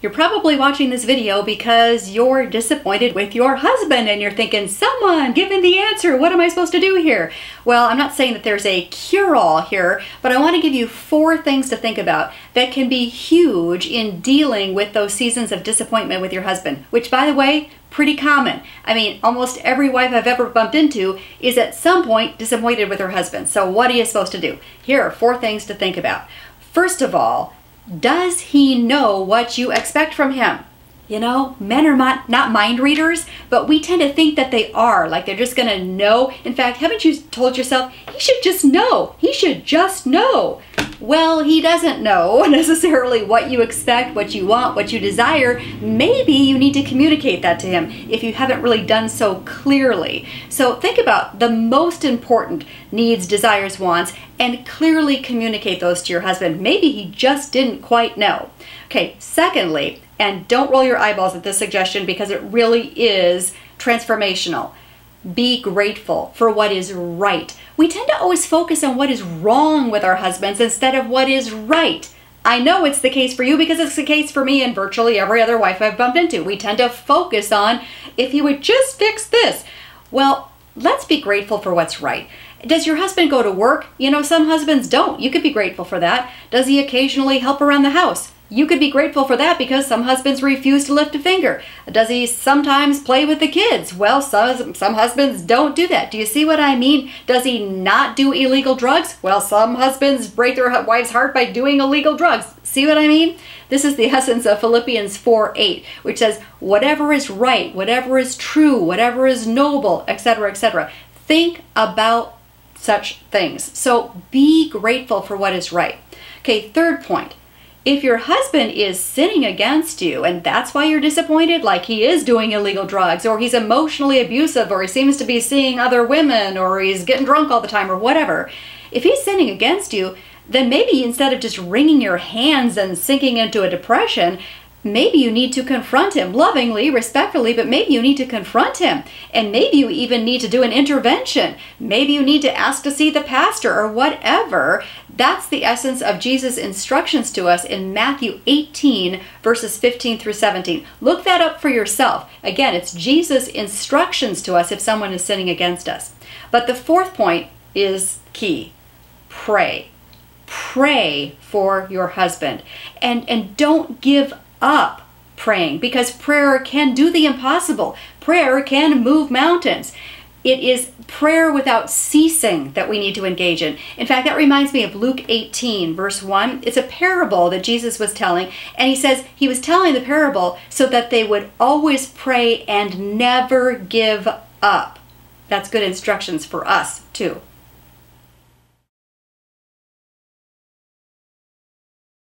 You're probably watching this video because you're disappointed with your husband and you're thinking, someone give me the answer. What am I supposed to do here? Well, I'm not saying that there's a cure-all here, but I want to give you 4 things to think about that can be huge in dealing with those seasons of disappointment with your husband, which, by the way, pretty common. I mean, almost every wife I've ever bumped into is at some point disappointed with her husband. So what are you supposed to do? Here are 4 things to think about. First of all, does he know what you expect from him? You know, men are not mind readers, but we tend to think that they are, like they're just going to know. In fact, haven't you told yourself, he should just know. He should just know. Well, he doesn't know necessarily what you expect, what you want, what you desire. Maybe you need to communicate that to him if you haven't really done so clearly. So think about the most important needs, desires, wants, and clearly communicate those to your husband. Maybe he just didn't quite know. Okay, secondly, and don't roll your eyeballs at this suggestion because it really is transformational. Be grateful for what is right. We tend to always focus on what is wrong with our husbands instead of what is right. I know it's the case for you because it's the case for me and virtually every other wife I've bumped into. We tend to focus on, if he would just fix this. Well, let's be grateful for what's right. Does your husband go to work? You know, some husbands don't. You could be grateful for that. Does he occasionally help around the house? You could be grateful for that because some husbands refuse to lift a finger. Does he sometimes play with the kids? Well, some husbands don't do that. Do you see what I mean? Does he not do illegal drugs? Well, some husbands break their wife's heart by doing illegal drugs. See what I mean? This is the essence of Philippians 4:8, which says, whatever is right, whatever is true, whatever is noble, etc., etc. Think about such things. So be grateful for what is right. Okay, third point. If your husband is sinning against you and that's why you're disappointed, like he is doing illegal drugs or he's emotionally abusive or he seems to be seeing other women or he's getting drunk all the time or whatever, if he's sinning against you, then maybe instead of just wringing your hands and sinking into a depression, maybe you need to confront him lovingly, respectfully, but maybe you need to confront him. And maybe you even need to do an intervention. Maybe you need to ask to see the pastor or whatever. That's the essence of Jesus' instructions to us in Matthew 18, verses 15 through 17. Look that up for yourself. Again, it's Jesus' instructions to us if someone is sinning against us. But the 4th point is key. Pray. Pray for your husband. And don't give up praying, because prayer can do the impossible. Prayer can move mountains. It is prayer without ceasing that we need to engage in. In fact, that reminds me of Luke 18, verse 1. It's a parable that Jesus was telling, and he says he was telling the parable so that they would always pray and never give up. That's good instructions for us, too.